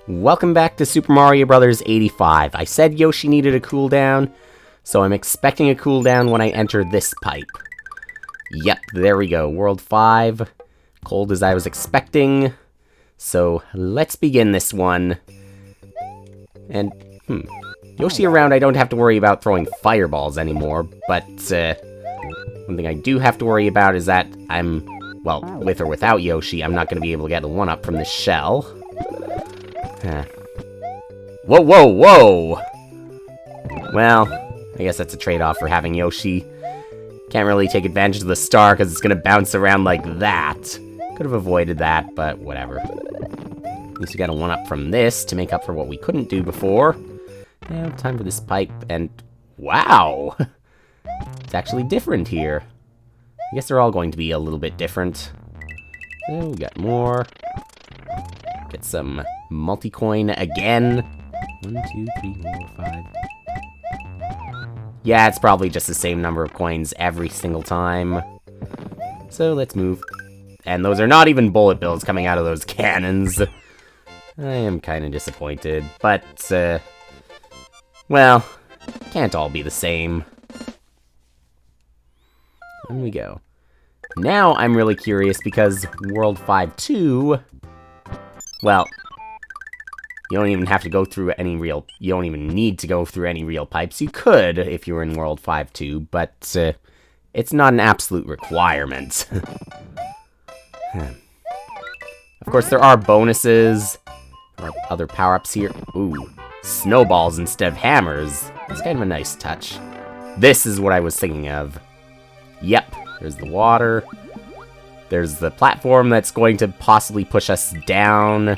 Welcome back to Super Mario Bros. 85. I said Yoshi needed a cooldown, so I'm expecting a cooldown when I enter this pipe. Yep, there we go. World 5. Cold as I was expecting. So, let's begin this one. And, Yoshi around, I don't have to worry about throwing fireballs anymore, but, one thing I do have to worry about is that well, with or without Yoshi, I'm not going to be able to get a 1-up from this shell. Whoa, whoa, whoa! Well, I guess that's a trade-off for having Yoshi. Can't really take advantage of the star because it's going to bounce around like that. Could have avoided that, but whatever. At least we got a 1-up from this to make up for what we couldn't do before. Now, time for this pipe, and wow! It's actually different here. I guess they're all going to be a little bit different. So, we got more. Get some multi-coin again. 1, 2, 3, 4, 5. Yeah, it's probably just the same number of coins every single time. So, let's move. And those are not even bullet bills coming out of those cannons. I am kind of disappointed, but, well, can't all be the same. There we go. Now I'm really curious because World 5-2, well, you don't even have to go through any real, you don't even need to go through any real pipes. You could if you were in World 5-2, but it's not an absolute requirement. Of course, there are bonuses, or other power-ups here. Ooh, snowballs instead of hammers. That's kind of a nice touch. This is what I was thinking of. Yep, there's the water. There's the platform that's going to possibly push us down.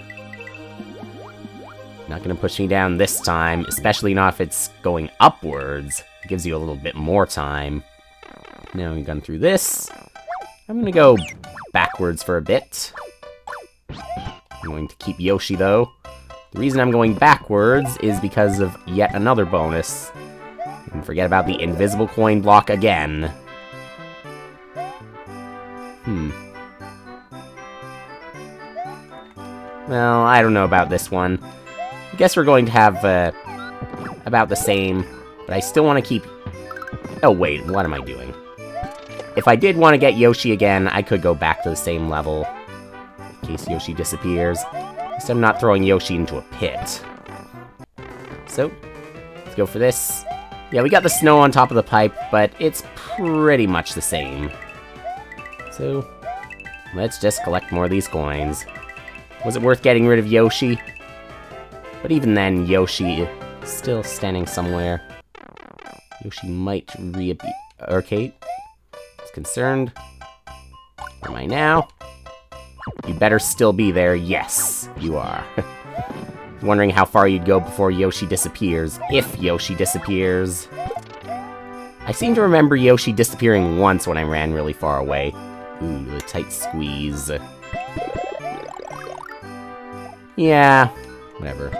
Not going to push me down this time, especially not if it's going upwards. It gives you a little bit more time. Now we've gone through this. I'm going to go backwards for a bit. I'm going to keep Yoshi, though. The reason I'm going backwards is because of yet another bonus. And forget about the invisible coin block again. Well, I don't know about this one. I guess we're going to have, about the same, but I still want to keep... Oh, wait, what am I doing? If I did want to get Yoshi again, I could go back to the same level, in case Yoshi disappears. At least I'm not throwing Yoshi into a pit. So, let's go for this. Yeah, we got the snow on top of the pipe, but it's pretty much the same. So, let's just collect more of these coins. Was it worth getting rid of Yoshi? But even then, Yoshi is still standing somewhere. Yoshi might reappear. Okay. It's concerned. Where am I now? You better still be there. Yes, you are. Wondering how far you'd go before Yoshi disappears. If Yoshi disappears. I seem to remember Yoshi disappearing once when I ran really far away. Ooh, the tight squeeze. Yeah, whatever.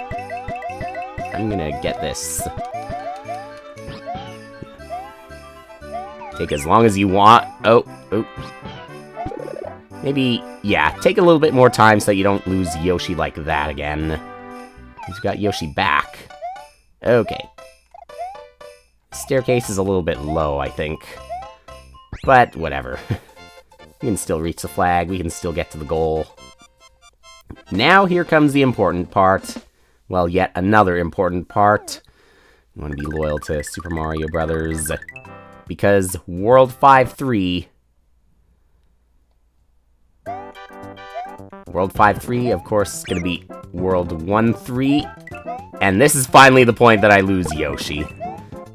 I'm gonna get this. Take as long as you want. Oh. Maybe, yeah, take a little bit more time so that you don't lose Yoshi like that again. He's got Yoshi back. Okay. Staircase is a little bit low, I think. But, whatever. We can still reach the flag, we can still get to the goal. Now here comes the important part. Well, yet another important part. You want to be loyal to Super Mario Bros. Because World 5-3... World 5-3, of course, is going to be World 1-3. And this is finally the point that I lose Yoshi.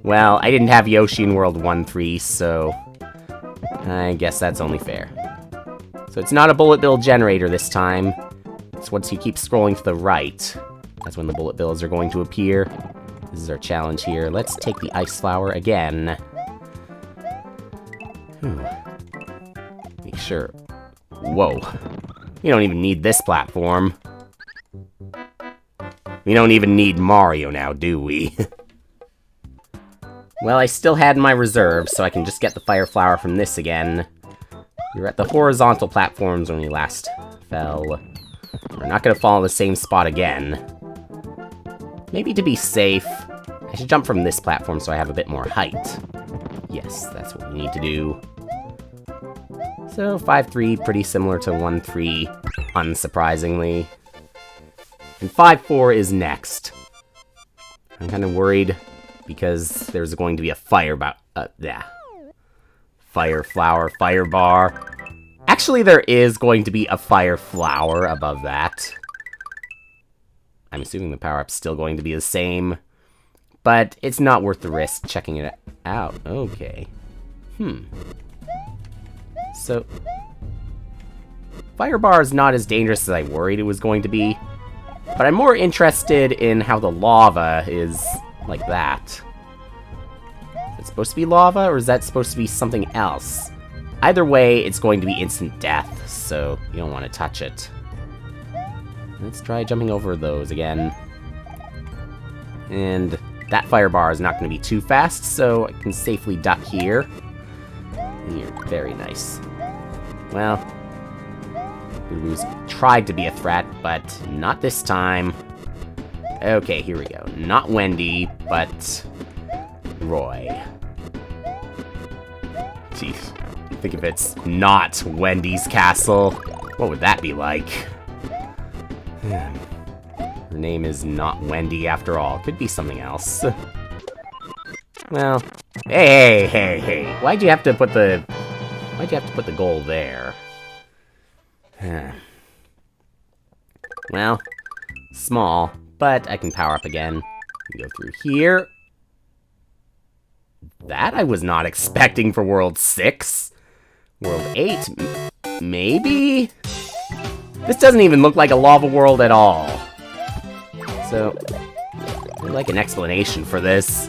Well, I didn't have Yoshi in World 1-3, so... I guess that's only fair. So it's not a bullet bill generator this time. It's once you keep scrolling to the right. That's when the bullet bills are going to appear. This is our challenge here. Let's take the ice flower again. Make sure. Whoa. We don't even need this platform. We don't even need Mario now, do we? Well, I still had my reserve, so I can just get the fire flower from this again. We were at the horizontal platforms when we last fell. We're not gonna fall in the same spot again. maybe to be safe, I should jump from this platform so I have a bit more height. Yes, that's what we need to do. So 5-3, pretty similar to 1-3, unsurprisingly. And 5-4 is next. I'm kind of worried because there's going to be a fire flower, fire bar. Actually, there is going to be a fire flower above that. I'm assuming the power-up's still going to be the same, but it's not worth the risk checking it out. Okay. So, fire bar is not as dangerous as I worried it was going to be, but I'm more interested in how the lava is like that. Is it supposed to be lava, or is that supposed to be something else? Either way, it's going to be instant death, so you don't want to touch it. Let's try jumping over those again. And that fire bar is not going to be too fast, so I can safely duck here. You're very nice. Well, Guru's tried to be a threat, but not this time. Okay, here we go. Not Wendy, but Roy. Jeez. Think if it's not Wendy's castle, what would that be like? Her name is not Wendy after all. Could be something else. Well, hey. Why'd you have to put the goal there? Well, small, but I can power up again. Go through here. That I was not expecting for World 6. World 8, maybe? This doesn't even look like a lava world at all. So, I'd like an explanation for this.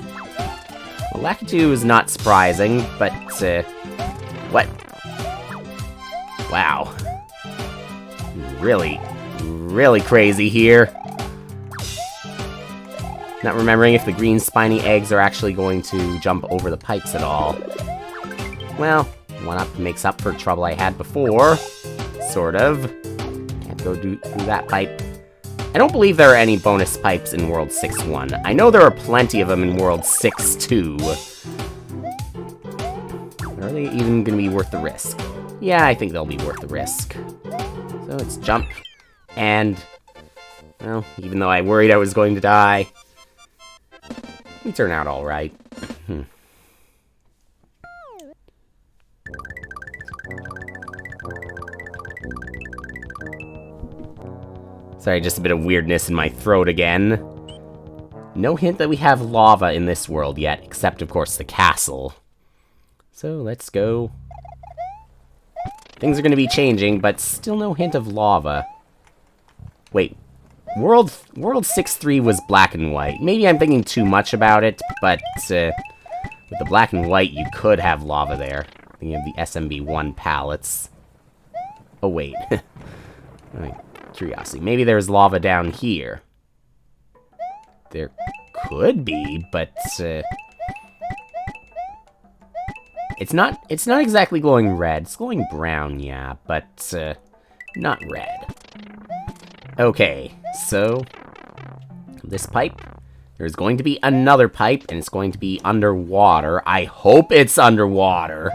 Well, Lakitu is not surprising, but, what? Wow. Really crazy here. Not remembering if the green spiny eggs are actually going to jump over the pipes at all. Well, 1-up makes up for trouble I had before. Sort of. Can't go through that pipe. I don't believe there are any bonus pipes in World 6-1. I know there are plenty of them in World 6-2. Are they even going to be worth the risk? Yeah, I think they'll be worth the risk. So let's jump. And, well, even though I worried I was going to die, we turn out alright. Sorry, just a bit of weirdness in my throat again. No hint that we have lava in this world yet, except, of course, the castle. So, let's go. Things are going to be changing, but still no hint of lava. Wait, World 6-3 was black and white. Maybe I'm thinking too much about it, but with the black and white, you could have lava there. Thinking of the SMB1 palettes. Oh, wait. Curiosity. Maybe there's lava down here. There could be, but it's not exactly glowing red. It's glowing brown, yeah, but not red. Okay, so this pipe, there's going to be another pipe, and it's going to be underwater. I hope it's underwater.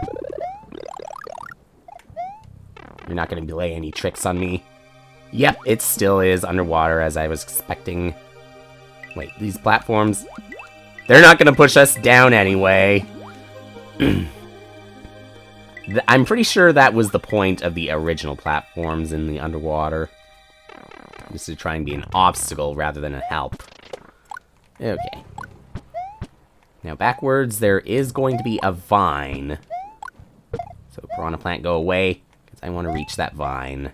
You're not going to play any tricks on me. Yep, it still is underwater, as I was expecting. Wait, these platforms, they're not going to push us down anyway. I'm pretty sure that was the point of the original platforms in the underwater. Just to try and be an obstacle rather than a help. Okay. Now backwards, there is going to be a vine. So Piranha Plant, go away, because I want to reach that vine.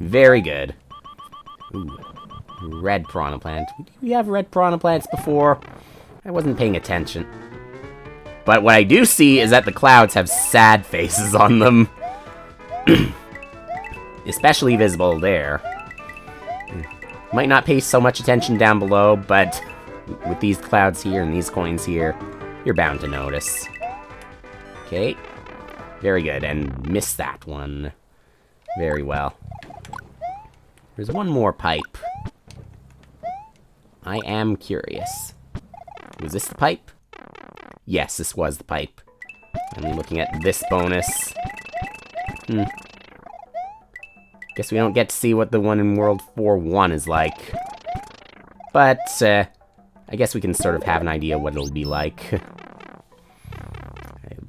Very good. Ooh, red Piranha Plant. Do we have red Piranha Plants before? I wasn't paying attention. But what I do see is that the clouds have sad faces on them. Especially visible there. Might not pay so much attention down below, but with these clouds here and these coins here, you're bound to notice. Okay. Very good, and missed that one. Very well. There's one more pipe. I am curious. Was this the pipe? Yes, this was the pipe. I'm looking at this bonus. Guess we don't get to see what the one in World 4-1 is like. But, I guess we can sort of have an idea what it'll be like.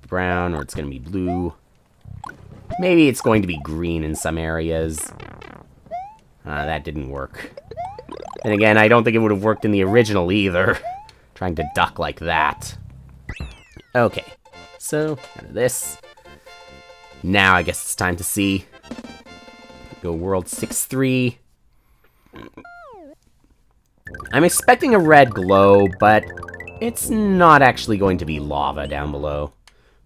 Brown, or it's gonna be blue. Maybe it's going to be green in some areas. That didn't work. And again, I don't think it would have worked in the original either. Trying to duck like that. Okay, so, this. Now I guess it's time to see. Go World 6-3. I'm expecting a red glow, but it's not actually going to be lava down below.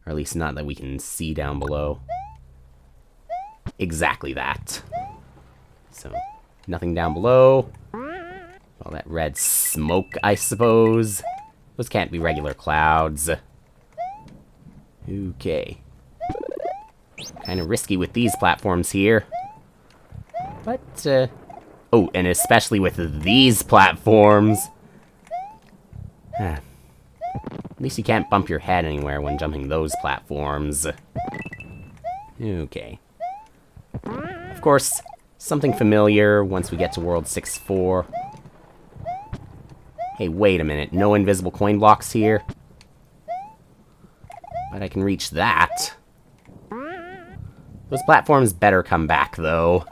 Or at least not that we can see down below. Exactly that. So, nothing down below. All that red smoke, I suppose. Those can't be regular clouds. Okay. Kind of risky with these platforms here. But, oh, and especially with these platforms. At least you can't bump your head anywhere when jumping those platforms. Okay. Of course, something familiar once we get to World 6-4. Hey, wait a minute. No invisible coin blocks here? But I can reach that. Those platforms better come back, though.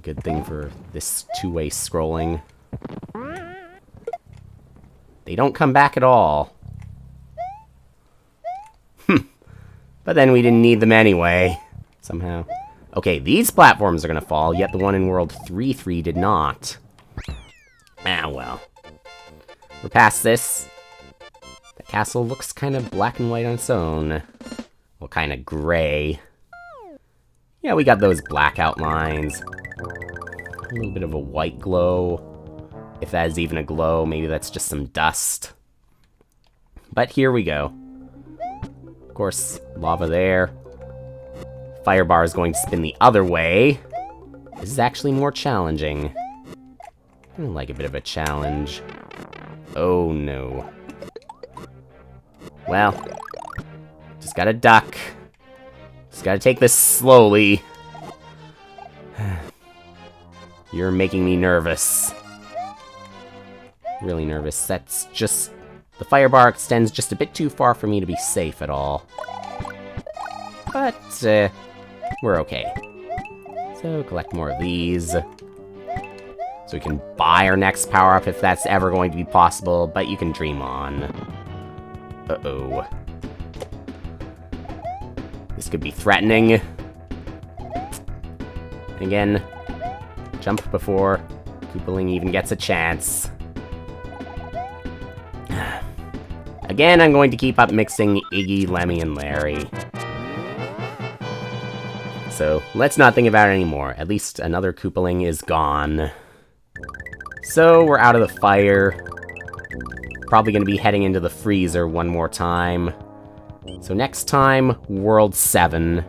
Good thing for this two-way scrolling. They don't come back at all. But then we didn't need them anyway. Somehow. Okay, these platforms are gonna fall, yet the one in World 3-3 did not. Ah, well. We're past this. The castle looks kind of black and white on its own. Well, kind of gray. Yeah, we got those black outlines. A little bit of a white glow. If that is even a glow, maybe that's just some dust. But here we go. Of course, lava there. Fire bar is going to spin the other way. This is actually more challenging. I don't like a bit of a challenge. Oh no. Well, just gotta duck. Just gotta take this slowly. You're making me nervous. Really nervous. That's just... The fire bar extends just a bit too far for me to be safe at all. But, we're okay. So, collect more of these. So we can buy our next power-up if that's ever going to be possible, but you can dream on. Uh-oh. This could be threatening. Again, jump before Koopaling even gets a chance. Again, I'm going to keep up mixing Iggy, Lemmy, and Larry. So, let's not think about it anymore. At least another Koopaling is gone. So, we're out of the fire. Probably going to be heading into the freezer one more time. So next time, World 7.